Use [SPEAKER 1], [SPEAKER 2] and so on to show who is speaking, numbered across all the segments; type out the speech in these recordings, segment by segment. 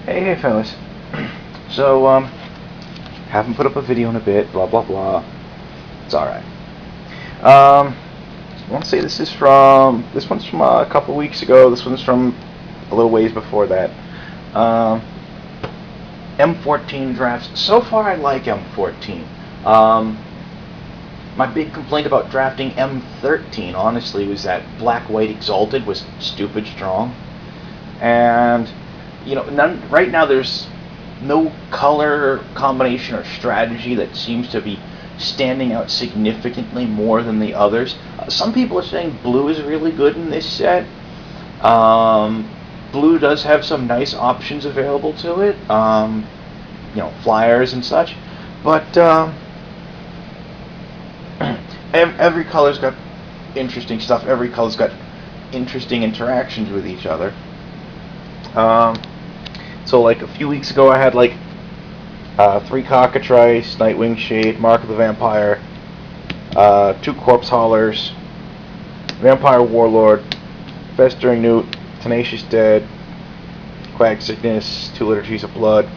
[SPEAKER 1] Hey fellas. So, haven't put up a video in a bit, blah blah blah. It's alright. I want to say this one's from a couple weeks ago, this one's from a little ways before that. M14 drafts. So far I like M14. My big complaint about drafting M13, honestly, was that Black-White Exalted was stupid strong. And right now there's no color combination or strategy that seems to be standing out significantly more than the others. Some people are saying blue is really good in this set. Blue does have some nice options available to it, flyers and such, but every color's got interesting stuff. Every color's got interesting interactions with each other. So like a few weeks ago I had like 3 Cockatrice, Nightwing Shade, Mark of the Vampire, 2 Corpse Haulers, Vampire Warlord, Festering Newt, Tenacious Dead, Quag Sickness, 2 Liturgies of Blood,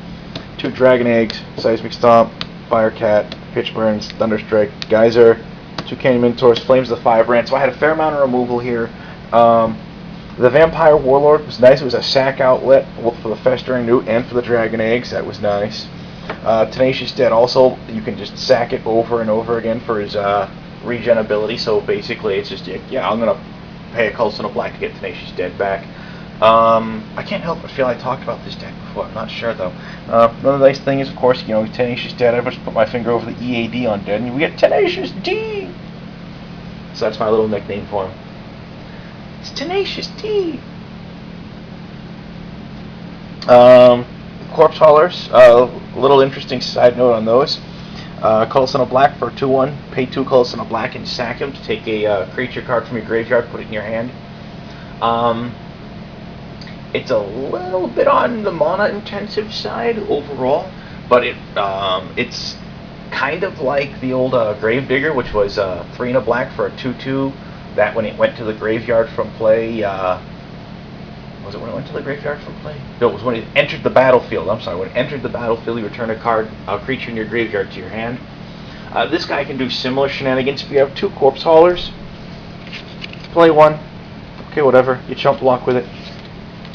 [SPEAKER 1] 2 Dragon Eggs, Seismic Stomp, Firecat, Pitch Burns, Thunderstrike, Geyser, 2 Canyon Minotaurs, Flames of the Firebrand. So I had a fair amount of removal here. The Vampire Warlord was nice. It was a sack outlet both for the Festering Newt and for the Dragon Eggs. That was nice. Tenacious Dead also, you can just sack it over and over again for his regen ability. So basically it's just, yeah, I'm going to pay a Coulson of Black to get Tenacious Dead back. I can't help but feel I talked about this deck before. I'm not sure though. Another nice thing is, of course, Tenacious Dead. I just put my finger over the EAD on Dead and we get Tenacious D! So that's my little nickname for him. It's Tenacious D! Corpse Haulers, a little interesting side note on those. Coulson of Black for 2/1. Pay 2 Coulson of Black and sack him to take a creature card from your graveyard, put it in your hand. It's a little bit on the mana intensive side overall, but it's kind of like the old Gravedigger, which was 3 and a black for a 2/2. That when it went to the graveyard from play, was it when it went to the graveyard from play? No, it was when it entered the battlefield. I'm sorry, when it entered the battlefield, you return a creature in your graveyard to your hand. This guy can do similar shenanigans. If you have 2 Corpse Haulers, play 1. Okay, whatever. You chump block with it.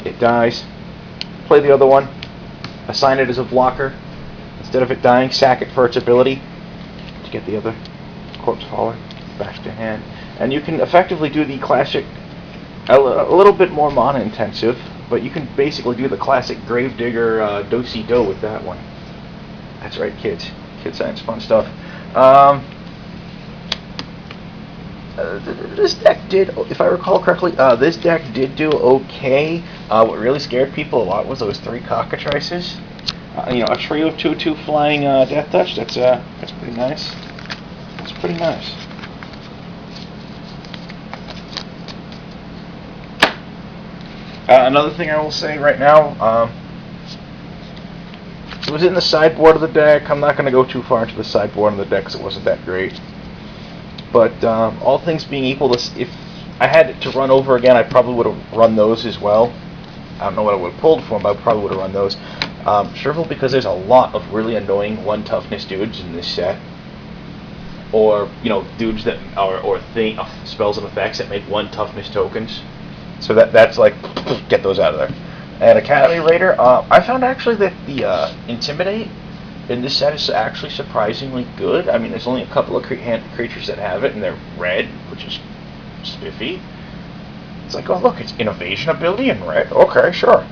[SPEAKER 1] It dies. Play the other one. Assign it as a blocker. Instead of it dying, sack it for its ability to get the other Corpse Hauler back to hand. And you can effectively do the classic, a little bit more mana intensive, but you can basically do the classic Gravedigger do-si-do with that one. That's right, kids. Kids science, fun stuff. This deck did, if I recall correctly, this deck did do okay. What really scared people a lot was those 3 Cockatrices. A trio of 2/2 flying Death Touch. That's pretty nice. That's pretty nice. Another thing I will say right now, it was in the sideboard of the deck. I'm not going to go too far into the sideboard of the deck because it wasn't that great. But all things being equal, if I had to run over again, I probably would have run those as well. I don't know what I would have pulled for them, but I probably would have run those. Sherville, because there's a lot of really annoying 1 toughness dudes in this set. Or, dudes that or spells and effects that make 1 toughness tokens. So that's like, get those out of there. And Academy Raider, I found actually that the Intimidate in this set is actually surprisingly good. I mean, there's only a couple of creatures that have it, and they're red, which is spiffy. It's like, oh look, it's an evasion ability in red. Okay, sure.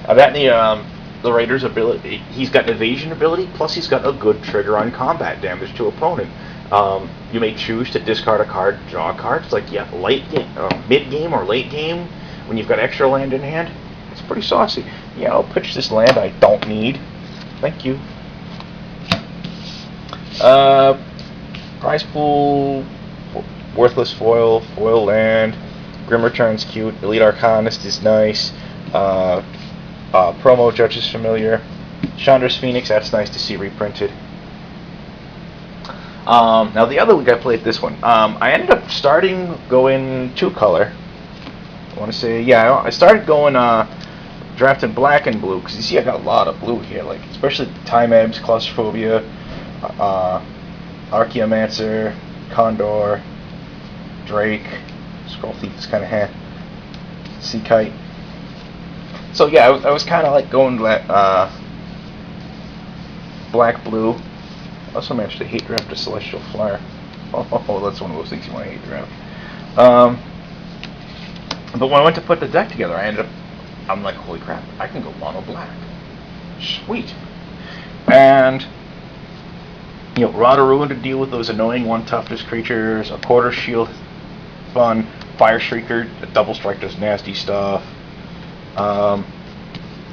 [SPEAKER 1] That and the Raider's ability, he's got an evasion ability, plus he's got a good trigger on combat damage to opponent. You may choose to discard a card, draw a card. It's like, yeah, mid game or late game, when you've got extra land in hand, it's pretty saucy. Yeah, I'll pitch this land I don't need. Thank you. Prize pool, worthless foil, foil land, Grim Return's cute, Elite Arcanist is nice, promo Judge is familiar, Chandra's Phoenix, that's nice to see reprinted. Now the other week I played this one. I ended up going 2-color. I want to say, yeah, I started going drafting black and blue, because you see I got a lot of blue here, like especially Timebs, Claustrophobia, Archaeomancer, Condor, Drake, Scroll Thief is kind of Sea Kite. So yeah, I was kind of like going black, blue. I also managed to hate draft a Celestial Flyer. Oh, that's one of those things you want to hate draft. But when I went to put the deck together, I'm like, holy crap, I can go mono black. Sweet. And, you know, Rod of Ruin to deal with those annoying 1 toughness creatures, a Quarter Shield, fun, Fire Shrieker, a double strike does nasty stuff,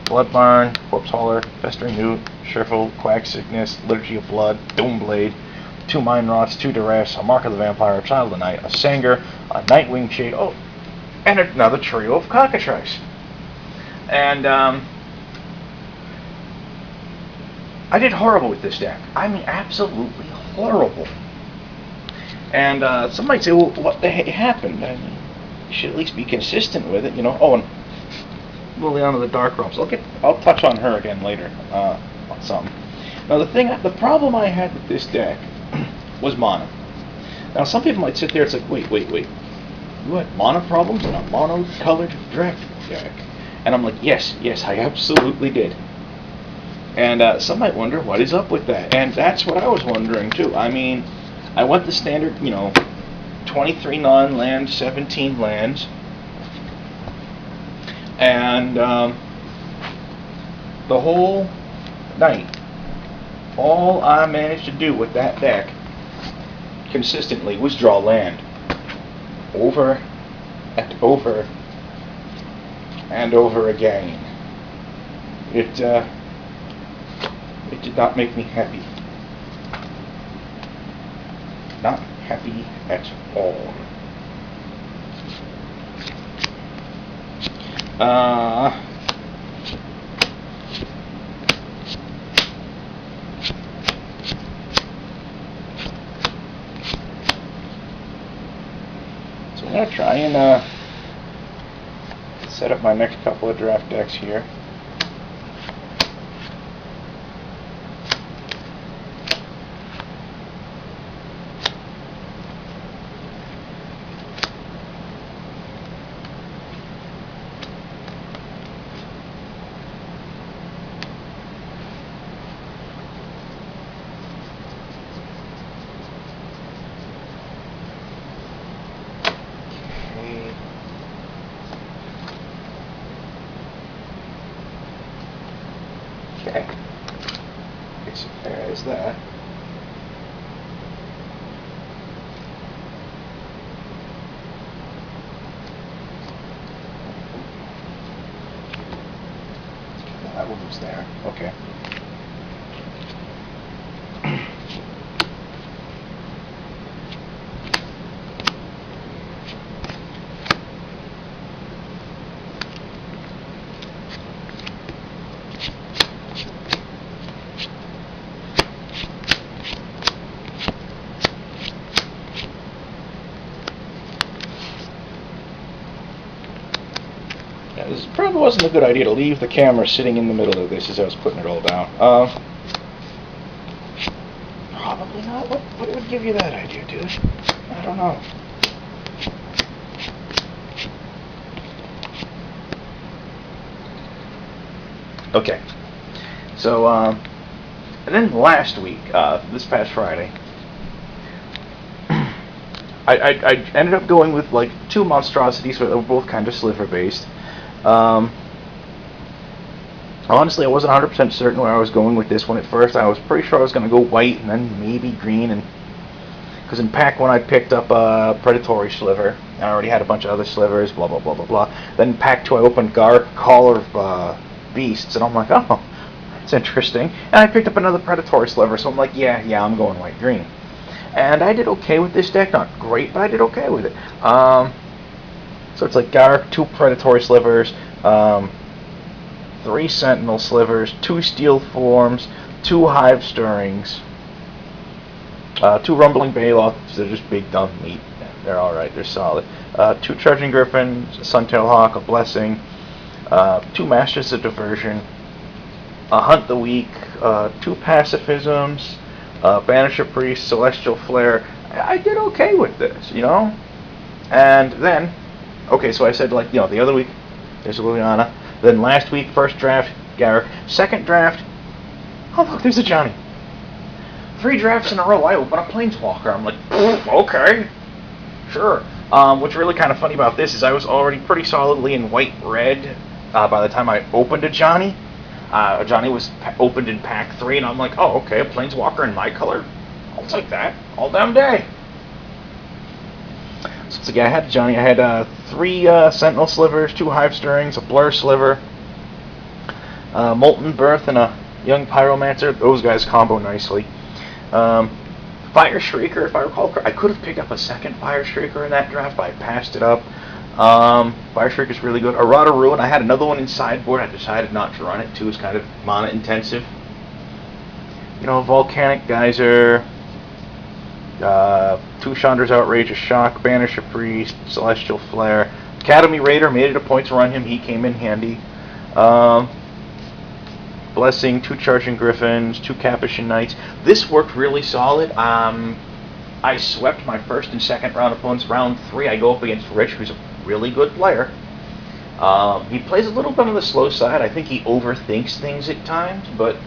[SPEAKER 1] Bloodbarn, Corpse Hauler, Festering Newt, Shuffle, Quack Sickness, Liturgy of Blood, Doomblade, 2 Mind Rots, 2 Duress, a Mark of the Vampire, a Child of the Night, a Sanger, a Nightwing Shade, oh, and another trio of Cockatrice. And I did horrible with this deck. I mean, absolutely horrible. And some might say, well, what the heck happened? I mean, you should at least be consistent with it, you know. Oh, and Liliana the Dark Realms. I'll touch on her again later on something. Now, the problem I had with this deck was mono. Now, some people might sit there. It's like, wait. You had mono problems in a mono-colored draft deck? And I'm like, yes, I absolutely did. And some might wonder, what is up with that? And that's what I was wondering, too. I mean, I went the standard, 23 non-land, 17 lands. And the whole night, all I managed to do with that deck consistently was draw land. Over and over and over again. It did not make me happy. Not happy at all. So I'm going to try and set up my next couple of draft decks here. Okay. So there's that. That one was there. Okay. This probably wasn't a good idea to leave the camera sitting in the middle of this as I was putting it all down. Probably not. What would give you that idea, dude? I don't know. Okay. So, and then last week, this past Friday, I ended up going with like 2 monstrosities that were both kind of sliver based. Honestly, I wasn't 100% certain where I was going with this one at first. I was pretty sure I was going to go white and then maybe green, and because in pack 1 I picked up a predatory sliver. I already had a bunch of other slivers, blah blah blah blah blah. Then in pack 2 I opened Caller of Beasts, and I'm like, oh, that's interesting. And I picked up another predatory sliver, so I'm like, yeah, I'm going white green. And I did okay with this deck. Not great, but I did okay with it. So it's like 2 predatory slivers, 3 sentinel slivers, 2 steel forms, 2 hive stirrings, 2 rumbling Baloths. They're just big dumb meat. They're alright, they're solid. 2 trudging griffins, a suntail hawk, a blessing, 2 Masters of Diversion, a Hunt the Weak, 2 Pacifisms, Banisher Priest, Celestial Flare. I did okay with this, you know? And then, okay, so I said, like, you know, the other week, there's Liliana. Then last week, first draft, Garrick. Second draft, oh, look, there's a Johnny. 3 drafts in a row, I open a Planeswalker. I'm like, okay, sure. What's really kind of funny about this is I was already pretty solidly in white-red by the time I opened a Johnny. Johnny was opened in pack 3, and I'm like, oh, okay, a Planeswalker in my color. I'll take that all damn day. So yeah, I had Johnny. I had 3 Sentinel Slivers, 2 Hive Stirrings, a Blur Sliver, Molten Birth, and a Young Pyromancer. Those guys combo nicely. Fire Shrieker, if I recall, I could have picked up a second Fire Shrieker in that draft, but I passed it up. Fire Shrieker's really good. Errata Ruin, I had another one in sideboard. I decided not to run it, too. It's kind of mana intensive. You know, Volcanic Geyser, 2 Chandra's Outrageous Shock, Banisher Priest, Celestial Flare. Academy Raider, made it a point to run him. He came in handy. Blessing, 2 Charging Griffins, 2 Capuchin Knights. This worked really solid. I swept my first and second round opponents. Round 3, I go up against Rich, who's a really good player. He plays a little bit on the slow side. I think he overthinks things at times, but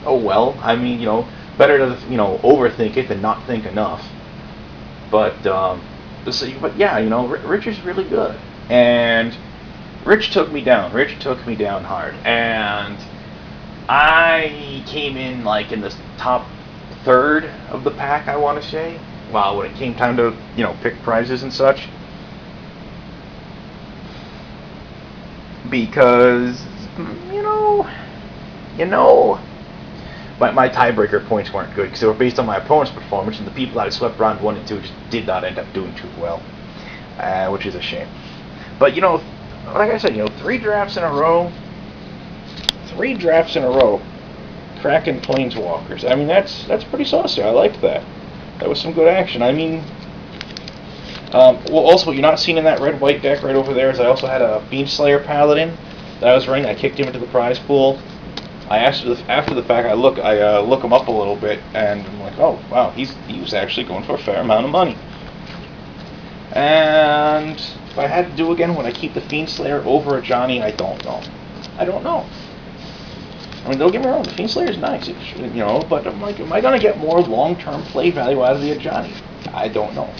[SPEAKER 1] oh well. I mean, you know, better to, you know, overthink it than not think enough. But yeah, you know, Rich is really good, and Rich took me down. Rich took me down hard, and I came in like in the top third of the pack, I want to say. Wow, when it came time to, you know, pick prizes and such, because you know. My tiebreaker points weren't good because they were based on my opponent's performance, and the people that I swept round 1 and 2 just did not end up doing too well, which is a shame. But, you know, like I said, you know, 3 drafts in a row, cracking Planeswalkers. I mean, that's pretty saucy. I liked that. That was some good action. I mean, well, also what you're not seeing in that red-white deck right over there is I also had a Beamslayer Paladin that I was running. I kicked him into the prize pool. I asked after the fact. I look him up a little bit, and I'm like, oh wow, he was actually going for a fair amount of money. And if I had to do again, would I keep the Fiendslayer over a Johnny? I don't know. I mean, don't get me wrong, the Fiendslayer is nice, you know, but I'm like, am I going to get more long-term play value out of the Johnny? I don't know.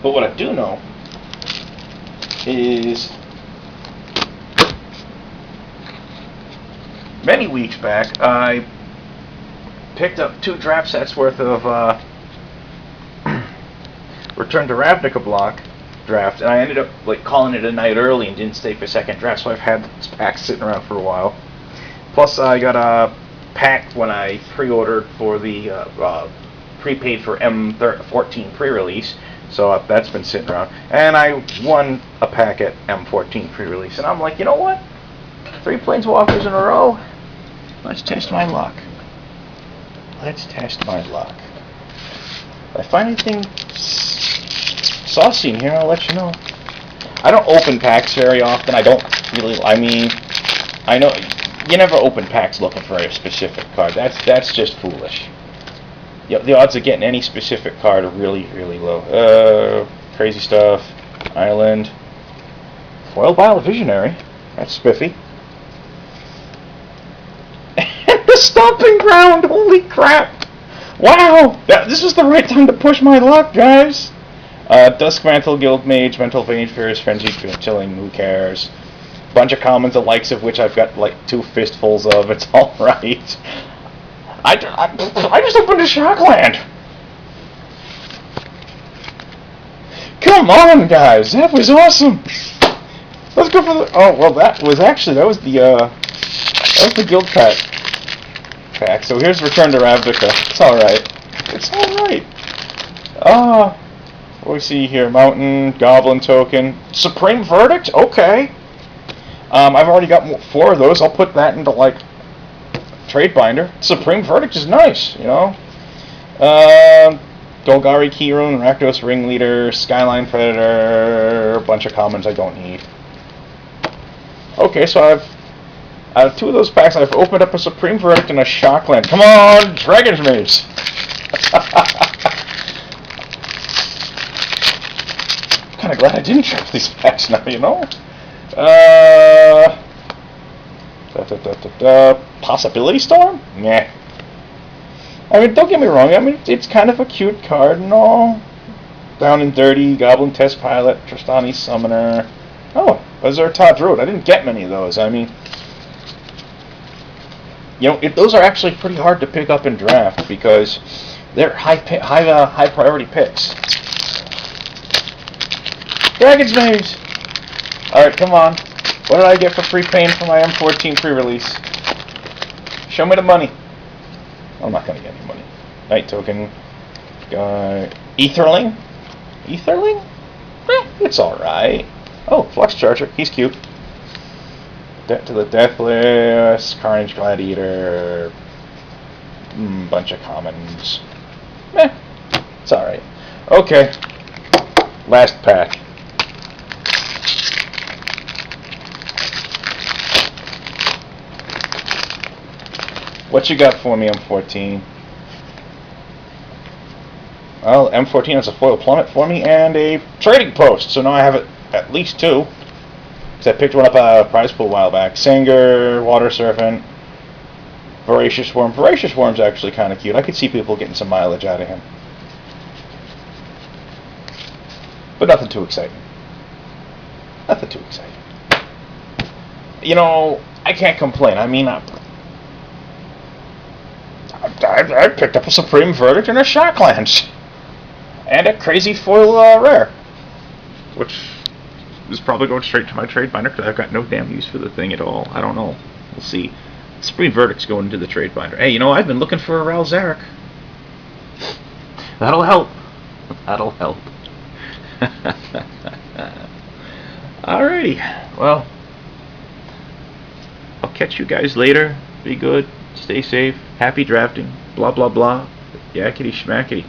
[SPEAKER 1] But what I do know is many weeks back I picked up 2 draft sets worth of Return to Ravnica block draft, and I ended up like calling it a night early and didn't stay for second draft, so I've had this pack sitting around for a while. Plus I got a pack when I pre-ordered for the prepaid for M14 pre-release. So that's been sitting around. And I won a pack at M14 pre-release. And I'm like, you know what? 3 Planeswalkers in a row. Let's test my luck. If I find anything saucy in here, I'll let you know. I don't open packs very often. I mean, I know you never open packs looking for a specific card. That's just foolish. Yep, the odds of getting any specific card are really, really low. Crazy Stuff, Island, Foil Bile Visionary. That's spiffy. And the Stomping Ground. Holy crap! Wow, this was the right time to push my luck, guys. Duskmantle, Guildmage, Mental Vein, Fierce, Frenzied Chilling. Who cares? Bunch of commons, the likes of which I've got like 2 fistfuls of. It's all right. I just opened a Shockland. Come on, guys, that was awesome. Let's go for the. Oh well, that was the guild pack. So here's Return to Ravnica. It's all right. What do we see here? Mountain, Goblin Token, Supreme Verdict. Okay. I've already got 4 of those. I'll put that into like Trade Binder. Supreme Verdict is nice, you know. Golgari Keyroon, Rakdos Ringleader, Skyline Predator, a bunch of commons I don't need. Okay, so out of 2 of those packs, I've opened up a Supreme Verdict and a Shockland. Come on, Dragon's Maze! I'm kind of glad I didn't trip these packs now, you know? Possibility Storm? Nah. I mean, don't get me wrong, I mean, it's kind of a cute card and all. Down and Dirty, Goblin Test Pilot, Tristani Summoner. Oh, Azure Todd Road. I didn't get many of those. I mean, you know, those are actually pretty hard to pick up in draft because they're high priority picks. Dragon's Maze! Alright, come on. What did I get for free pain for my M14 pre-release? Show me the money. I'm not going to get any money. Night Token. Etherling? Etherling? It's alright. Oh, Flux Charger. He's cute. Debt to the Deathless. Carnage Gladiator. Bunch of commons. It's alright. Okay. Last pack. What you got for me, M14? Well, M14 has a foil plummet for me and a trading post, so now I have at least 2. Because I picked one up a prize pool a while back. Singer, Water Serpent, Voracious Worm. Voracious Worm's actually kind of cute. I could see people getting some mileage out of him. But nothing too exciting. Nothing too exciting. You know, I can't complain. I mean, I picked up a Supreme Verdict and a Shocklands. And a crazy foil rare. Which is probably going straight to my trade binder because I've got no damn use for the thing at all. I don't know. We'll see. Supreme Verdict's going into the trade binder. Hey, you know, I've been looking for a Ral Zarek. That'll help. That'll help. Alrighty. Well, I'll catch you guys later. Be good. Stay safe. Happy drafting. Blah, blah, blah. Yakety schmackety.